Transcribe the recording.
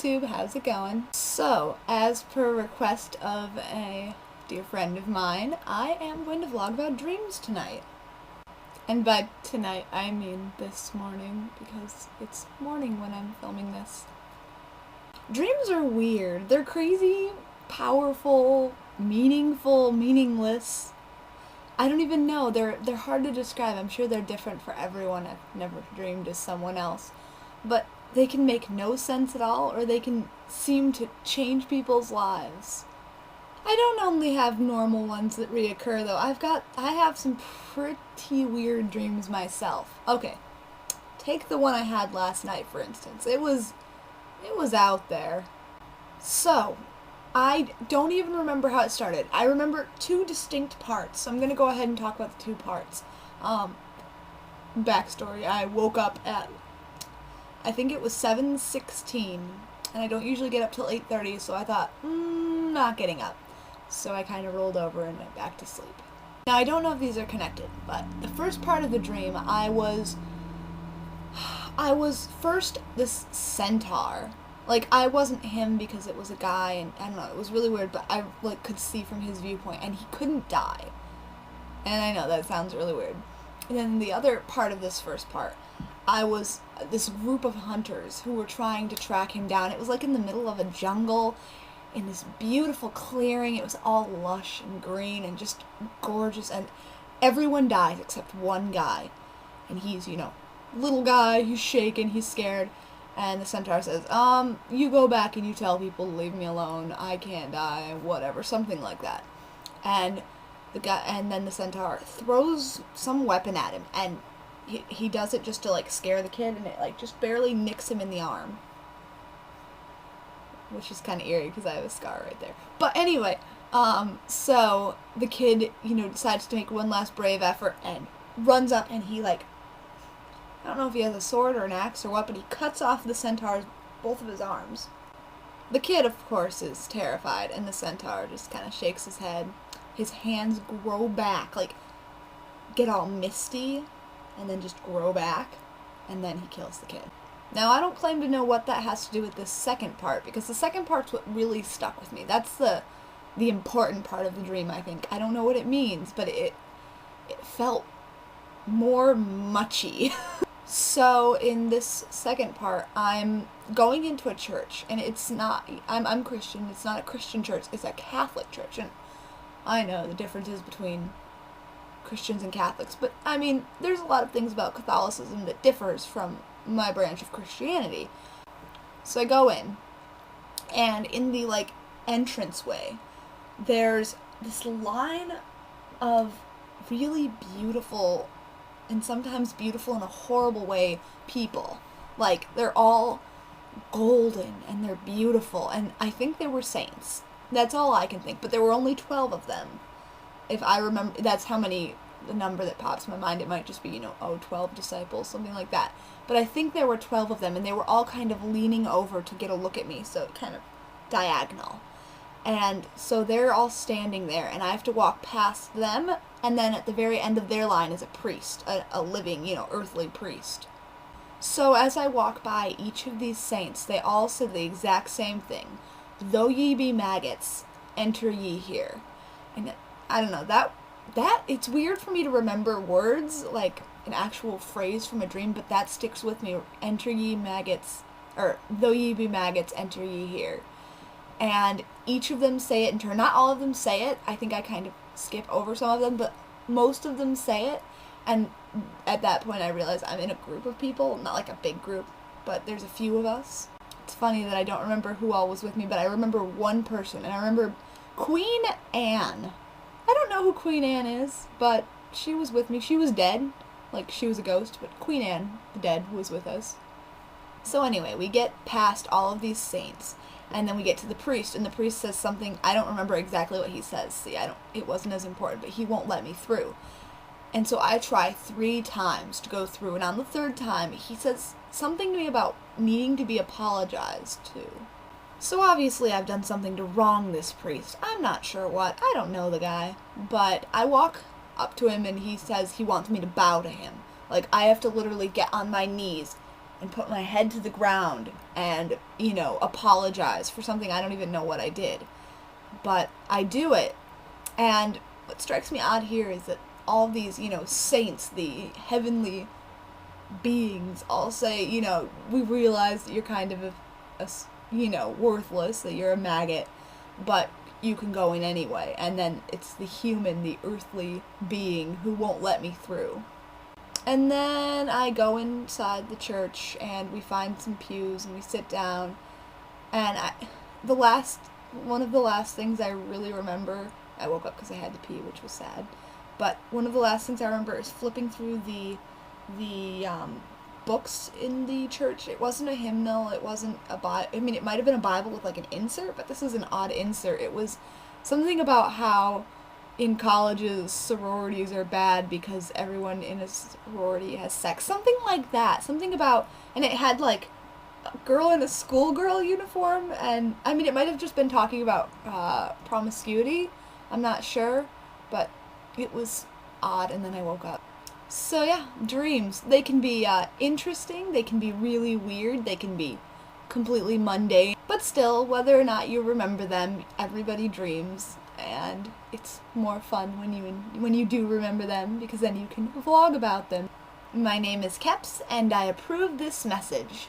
YouTube, how's it going? So, as per request of a dear friend of mine, I am going to vlog about dreams tonight. And by tonight, I mean this morning, because it's morning when I'm filming this. Dreams are weird. They're crazy, powerful, meaningful, meaningless. I don't even know. They're hard to describe. I'm sure they're different for everyone. I've never dreamed as someone else. But they can make no sense at all, or they can seem to change people's lives. I don't only have normal ones that reoccur, though. I have some pretty weird dreams myself. Okay, take the one I had last night, for instance. It was out there. So, I don't even remember how it started. I remember two distinct parts, so I'm going to go ahead and talk about the two parts. Backstory, I woke up at, I think it was 7:16, and I don't usually get up till 8:30, so I thought, not getting up. So I kind of rolled over and went back to sleep. Now, I don't know if these are connected, but the first part of the dream, I was first this centaur. Like, I wasn't him because it was a guy, and I don't know, it was really weird, but I, like, could see from his viewpoint, and he couldn't die. And I know that sounds really weird. And then the other part of this first part, I was this group of hunters who were trying to track him down. It was, like, in the middle of a jungle, in this beautiful clearing. It was all lush and green and just gorgeous, and everyone dies except one guy. And he's, little guy, he's shaking, he's scared. And the centaur says, you go back and you tell people to leave me alone, I can't die, whatever, something like that. And then the centaur throws some weapon at him, and he does it just to, like, scare the kid, and it, like, just barely nicks him in the arm. Which is kind of eerie, because I have a scar right there. But anyway, so the kid, decides to make one last brave effort, and runs up, and he, like, I don't know if he has a sword or an axe or what, but he cuts off the centaur's both of his arms. The kid, of course, is terrified, and the centaur just kind of shakes his head. His hands grow back, like, get all misty, and then just grow back, and then he kills the kid. Now, I don't claim to know what that has to do with the second part, because the second part's what really stuck with me. That's the important part of the dream, I think. I don't know what it means, but it felt more muchy. So, in this second part, I'm going into a church, and it's not, I'm Christian, it's not a Christian church, it's a Catholic church, and I know the differences between Christians and Catholics, but, I mean, there's a lot of things about Catholicism that differs from my branch of Christianity. So I go in, and in the, like, entranceway, there's this line of really beautiful, and sometimes beautiful in a horrible way, people. Like, they're all golden, and they're beautiful, and I think they were saints. That's all I can think, but there were only 12 of them. If I remember, that's how many, the number that pops in my mind. It might just be, 12 disciples, something like that. But I think there were 12 of them, and they were all kind of leaning over to get a look at me, so kind of diagonal. And so they're all standing there, and I have to walk past them, and then at the very end of their line is a priest, a living, earthly priest. So as I walk by each of these saints, they all said the exact same thing. Though ye be maggots, enter ye here. And I don't know, that it's weird for me to remember words, like an actual phrase from a dream, but that sticks with me. Enter ye maggots, or though ye be maggots, enter ye here. And each of them say it in turn. Not all of them say it. I think I kind of skip over some of them, but most of them say it. And at that point I realize I'm in a group of people, not like a big group, but there's a few of us. It's funny that I don't remember who all was with me, but I remember one person, and I remember Queen Anne. I don't know who Queen Anne is, but she was with me. She was dead. Like, she was a ghost, but Queen Anne, the dead, was with us. So anyway, we get past all of these saints, and then we get to the priest, and the priest says something. I don't remember exactly what he says. See, it wasn't as important, but he won't let me through. And so I try 3 times to go through, and on the 3rd time, he says something to me about needing to be apologized to. So obviously I've done something to wrong this priest. I'm not sure what. I don't know the guy. But I walk up to him, and he says he wants me to bow to him. Like, I have to literally get on my knees and put my head to the ground and, apologize for something I don't even know what I did. But I do it. And what strikes me odd here is that all these, saints, the heavenly beings, all say, we realize that you're kind of worthless, that you're a maggot, but you can go in anyway. And then it's the human, the earthly being who won't let me through. And then I go inside the church and we find some pews and we sit down. And one of the last things I really remember, I woke up because I had to pee, which was sad. But one of the last things I remember is flipping through the books in the church. It wasn't a hymnal. It wasn't a Bible. I mean, it might have been a Bible with like an insert, but this is an odd insert. It was something about how in colleges sororities are bad because everyone in a sorority has sex. Something like that. Something about, and it had like a girl in a schoolgirl uniform, and I mean, it might have just been talking about promiscuity. I'm not sure, but it was odd, and then I woke up. So yeah, dreams. They can be interesting, they can be really weird, they can be completely mundane, but still, whether or not you remember them, everybody dreams, and it's more fun when you do remember them, because then you can vlog about them. My name is Keps, and I approve this message.